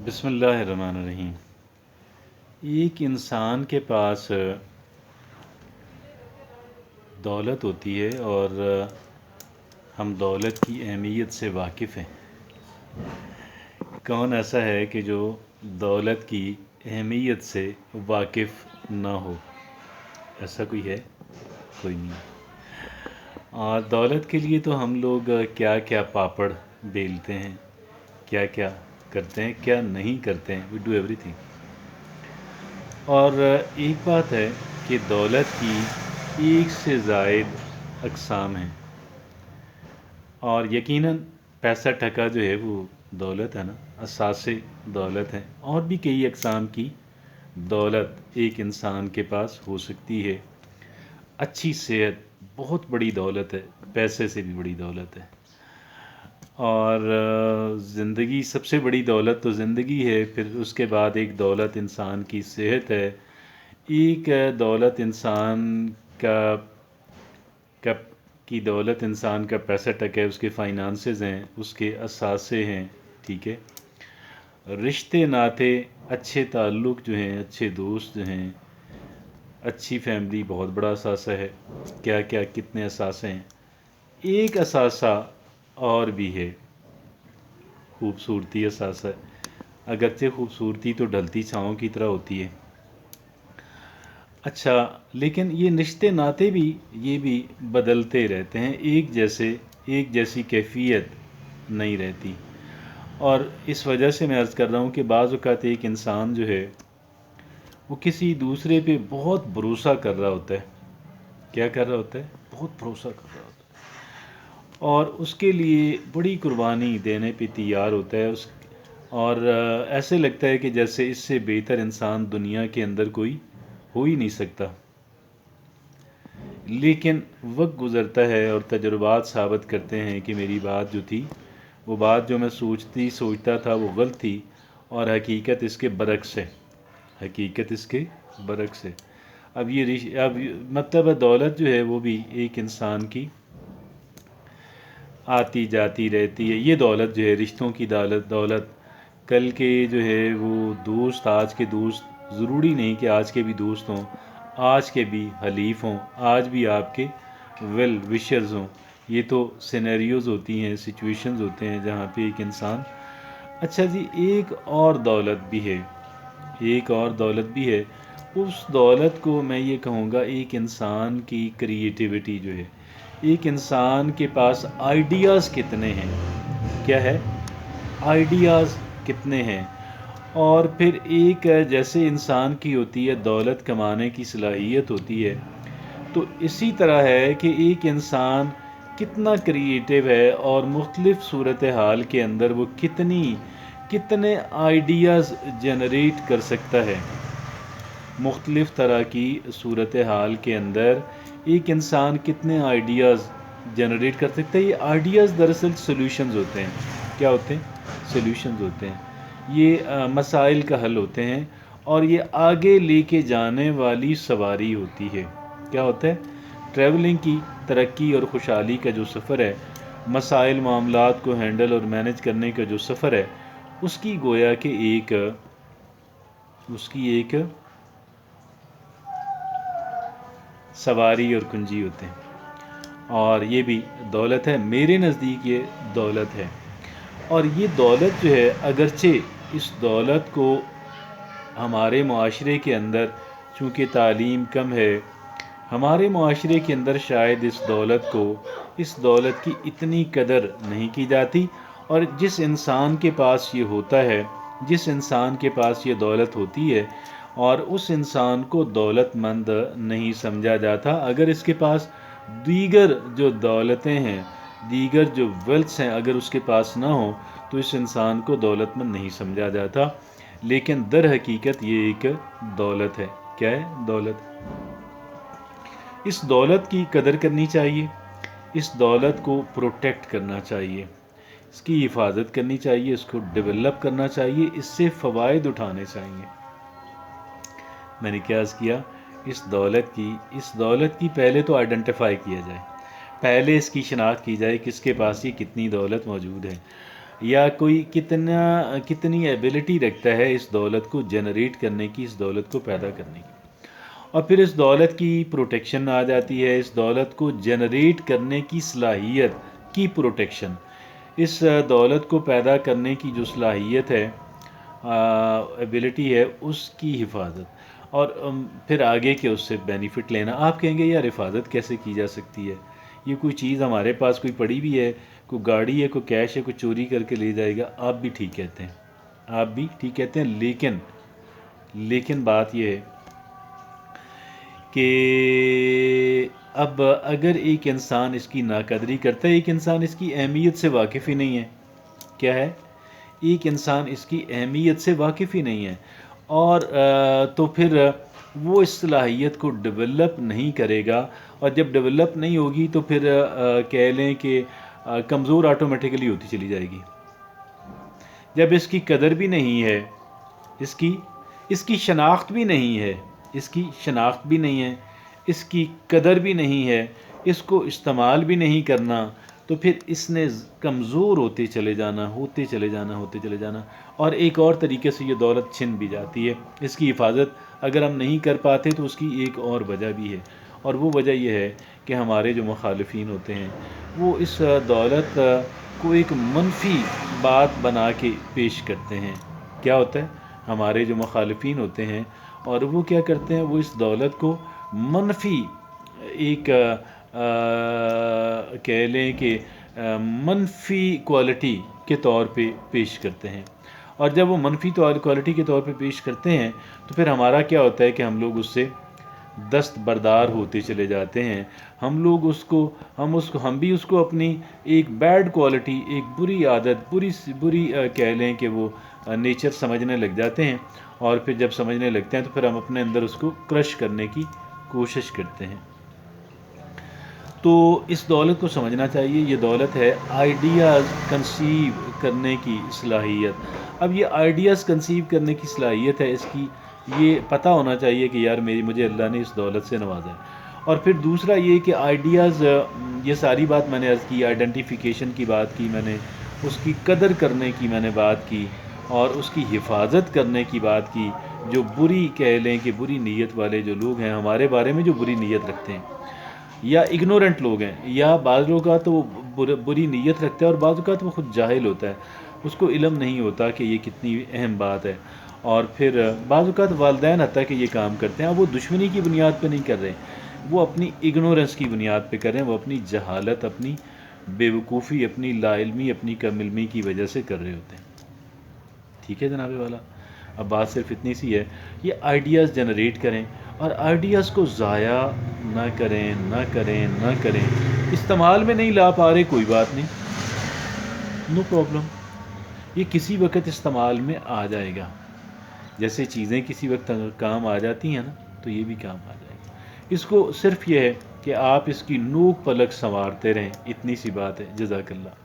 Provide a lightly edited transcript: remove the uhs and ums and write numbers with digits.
بسم اللہ الرحمن الرحیم۔ ایک انسان کے پاس دولت ہوتی ہے اور ہم دولت کی اہمیت سے واقف ہیں۔ کون ایسا ہے کہ جو دولت کی اہمیت سے واقف نہ ہو؟ ایسا کوئی ہے؟ کوئی نہیں۔ اور دولت کے لیے تو ہم لوگ کیا کیا پاپڑ بیلتے ہیں، کیا کیا کرتے ہیں، کیا نہیں کرتے ہیں، وی ڈو ایوری تھنگ۔ اور ایک بات ہے کہ دولت کی ایک سے زائد اقسام ہیں، اور یقیناً پیسہ ٹکا جو ہے وہ دولت ہے نا، اساسِ دولت ہیں۔ اور بھی کئی اقسام کی دولت ایک انسان کے پاس ہو سکتی ہے۔ اچھی صحت بہت بڑی دولت ہے، پیسے سے بھی بڑی دولت ہے۔ اور زندگی سب سے بڑی دولت تو زندگی ہے، پھر اس کے بعد ایک دولت انسان کی صحت ہے، ایک دولت انسان کی دولت انسان کا پیسہ ٹک ہے، اس کے فائنانسز ہیں، اس کے اثاثے ہیں، ٹھیک ہے۔ رشتے ناتے، اچھے تعلق جو ہیں، اچھے دوست جو ہیں، اچھی فیملی بہت بڑا اثاثہ ہے۔ کیا کیا کتنے اثاثے ہیں۔ ایک اثاثہ اور بھی ہے، خوبصورتی اثاثہ ہے، اگرچہ خوبصورتی تو ڈھلتی چھاؤں کی طرح ہوتی ہے۔ اچھا، لیکن یہ رشتے ناتے بھی یہ بھی بدلتے رہتے ہیں، ایک جیسی کیفیت نہیں رہتی۔ اور اس وجہ سے میں عرض کر رہا ہوں کہ بعض اوقات ایک انسان جو ہے وہ کسی دوسرے پہ بہت بھروسہ کر رہا ہوتا ہے۔ کیا کر رہا ہوتا ہے؟ بہت بھروسہ کر رہا ہوتا ہے، اور اس کے لیے بڑی قربانی دینے پہ تیار ہوتا ہے، اور ایسے لگتا ہے کہ جیسے اس سے بہتر انسان دنیا کے اندر کوئی ہو ہی نہیں سکتا۔ لیکن وقت گزرتا ہے اور تجربات ثابت کرتے ہیں کہ میری بات جو تھی، وہ بات جو میں سوچتا تھا وہ غلط تھی، اور حقیقت اس کے برعکس ہے۔ حقیقت اس کے برعکس ہے۔ اب مطلب دولت جو ہے وہ بھی ایک انسان کی آتی جاتی رہتی ہے۔ یہ دولت جو ہے رشتوں کی دولت، کل کے جو ہے وہ دوست، آج کے دوست ضروری نہیں کہ آج کے بھی دوست ہوں، آج کے بھی حلیف ہوں، آج بھی آپ کے ویل وشرز ہوں۔ یہ تو سینیریوز ہوتی ہیں، سچویشنز ہوتے ہیں جہاں پہ ایک انسان۔ اچھا جی، ایک اور دولت بھی ہے، ایک اور دولت بھی ہے۔ اس دولت کو میں یہ کہوں گا ایک انسان کی کریٹیوٹی جو ہے، ایک انسان کے پاس آئیڈیاز کتنے ہیں۔ کیا ہے؟ آئیڈیاز کتنے ہیں۔ اور پھر ایک جیسے انسان کی ہوتی ہے دولت کمانے کی صلاحیت ہوتی ہے، تو اسی طرح ہے کہ ایک انسان کتنا کریٹیو ہے اور مختلف صورتحال کے اندر وہ کتنے آئیڈیاز جنریٹ کر سکتا ہے۔ مختلف طرح کی صورتحال کے اندر ایک انسان کتنے آئیڈیاز جنریٹ کر سکتا ہے۔ یہ آئیڈیاز دراصل سولوشنز ہوتے ہیں۔ کیا ہوتے ہیں؟ سولوشنز ہوتے ہیں۔ یہ مسائل کا حل ہوتے ہیں، اور یہ آگے لے کے جانے والی سواری ہوتی ہے۔ کیا ہوتا ہے؟ ٹریولنگ کی ترقی اور خوشحالی کا جو سفر ہے، مسائل معاملات کو ہینڈل اور مینج کرنے کا جو سفر ہے، اس کی گویا کہ ایک سواری اور کنجی ہوتے ہیں۔ اور یہ بھی دولت ہے، میرے نزدیک یہ دولت ہے۔ اور یہ دولت جو ہے، اگرچہ اس دولت کو ہمارے معاشرے کے اندر چونکہ تعلیم کم ہے، ہمارے معاشرے کے اندر شاید اس دولت کی اتنی قدر نہیں کی جاتی، اور جس انسان کے پاس یہ ہوتا ہے، جس انسان کے پاس یہ دولت ہوتی ہے، اور اس انسان کو دولت مند نہیں سمجھا جاتا۔ اگر اس کے پاس دیگر جو دولتیں ہیں، دیگر جو ویلتھس ہیں، اگر اس کے پاس نہ ہوں تو اس انسان کو دولت مند نہیں سمجھا جاتا۔ لیکن در حقیقت یہ ایک دولت ہے۔ کیا ہے؟ دولت۔ اس دولت کی قدر کرنی چاہیے، اس دولت کو پروٹیکٹ کرنا چاہیے، اس کی حفاظت کرنی چاہیے، اس کو ڈیولپ کرنا چاہیے، اس سے فوائد اٹھانے چاہیے۔ میں نے کیا عرض کیا؟ اس دولت کی پہلے تو آئیڈینٹیفائی کیا جائے، پہلے اس کی شناخت کی جائے، کس کے پاس یہ کتنی دولت موجود ہے۔ یا کوئی کتنی ایبلٹی رکھتا ہے اس دولت کو جنریٹ کرنے کی، اس دولت کو پیدا کرنے کی. اور پھر اس دولت کی پروٹیکشن آ جاتی ہے، اس دولت کو جنریٹ کرنے کی صلاحیت کی پروٹیکشن، اس دولت کو پیدا کرنے کی جو صلاحیت ہے، ایبلٹی ہے، اس کی حفاظت، اور پھر آگے کے اس سے بینیفٹ لینا. آپ کہیں گے یار حفاظت کیسے کی جا سکتی ہے؟ یہ کوئی چیز ہمارے پاس کوئی پڑی بھی ہے، کوئی گاڑی ہے، کوئی کیش ہے، کوئی چوری کر کے لے جائے گا. آپ بھی ٹھیک کہتے ہیں، آپ بھی ٹھیک کہتے ہیں، لیکن بات یہ ہے کہ اب اگر ایک انسان اس کی ناقدری کرتا ہے، ایک انسان اس کی اہمیت سے واقف ہی نہیں ہے. کیا ہے؟ ایک انسان اس کی اہمیت سے واقف ہی نہیں ہے، اور تو پھر وہ اس صلاحیت کو ڈیولپ نہیں کرے گا، اور جب ڈیولپ نہیں ہوگی تو پھر کہہ لیں کہ کمزور آٹومیٹیکلی ہوتی چلی جائے گی. جب اس کی قدر بھی نہیں ہے، اس کی شناخت بھی نہیں ہے، اس کی شناخت بھی نہیں ہے، اس کی قدر بھی نہیں ہے، اس کو استعمال بھی نہیں کرنا، تو پھر اس نے کمزور ہوتے چلے جانا، ہوتے چلے جانا، ہوتے چلے جانا. اور ایک اور طریقے سے یہ دولت چھن بھی جاتی ہے. اس کی حفاظت اگر ہم نہیں کر پاتے تو اس کی ایک اور وجہ بھی ہے، اور وہ وجہ یہ ہے کہ ہمارے جو مخالفین ہوتے ہیں وہ اس دولت کو ایک منفی بات بنا کے پیش کرتے ہیں. کیا ہوتا ہے؟ ہمارے جو مخالفین ہوتے ہیں، اور وہ کیا کرتے ہیں، وہ اس دولت کو منفی ایک کہہ لیں کہ منفی کوالٹی کے طور پہ پیش کرتے ہیں. اور جب وہ منفی کوالٹی کے طور پہ پیش کرتے ہیں تو پھر ہمارا کیا ہوتا ہے کہ ہم لوگ اس سے دستبردار ہوتے چلے جاتے ہیں. ہم بھی اس کو اپنی ایک بیڈ کوالٹی، ایک بری عادت، بری کہہ لیں کہ وہ نیچر سمجھنے لگ جاتے ہیں. اور پھر جب سمجھنے لگتے ہیں تو پھر ہم اپنے اندر اس کو کرش کرنے کی کوشش کرتے ہیں. تو اس دولت کو سمجھنا چاہیے. یہ دولت ہے آئیڈیاز کنسیو کرنے کی صلاحیت. اب یہ آئیڈیاز کنسیو کرنے کی صلاحیت ہے اس کی، یہ پتہ ہونا چاہیے کہ یار مجھے اللہ نے اس دولت سے نوازا ہے. اور پھر دوسرا یہ کہ آئیڈیاز، یہ ساری بات میں نے عرض کی، آئیڈینٹیفیکیشن کی بات کی میں نے، اس کی قدر کرنے کی میں نے بات کی، اور اس کی حفاظت کرنے کی بات کی. جو بری کہہ لیں کہ بری نیت والے جو لوگ ہیں ہمارے بارے میں، جو بری نیت رکھتے ہیں، یا اگنورنٹ لوگ ہیں، یا بعض لوگ کا تو وہ بری نیت رکھتا ہے، اور بعض اوقات وہ خود جاہل ہوتا ہے، اس کو علم نہیں ہوتا کہ یہ کتنی اہم بات ہے. اور پھر بعض اوقات والدین حتیٰ کہ یہ کام کرتے ہیں، وہ دشمنی کی بنیاد پہ نہیں کر رہے، وہ اپنی اگنورنس کی بنیاد پہ کر رہے ہیں، وہ اپنی جہالت، اپنی بے وقوفی، اپنی لا علمی، اپنی کم علمی کی وجہ سے کر رہے ہوتے ہیں. ٹھیک ہے جناب والا؟ اب بات صرف اتنی سی ہے، یہ آئیڈیاز جنریٹ کریں، اور آئیڈیاز کو ضائع نہ کریں. استعمال میں نہیں لا پا رہے، کوئی بات نہیں، نو پرابلم. یہ کسی وقت استعمال میں آ جائے گا. جیسے چیزیں کسی وقت کام آ جاتی ہیں نا، تو یہ بھی کام آ جائے گا. اس کو صرف یہ ہے کہ آپ اس کی نوک پلک سنوارتے رہیں. اتنی سی بات ہے. جزاک اللہ.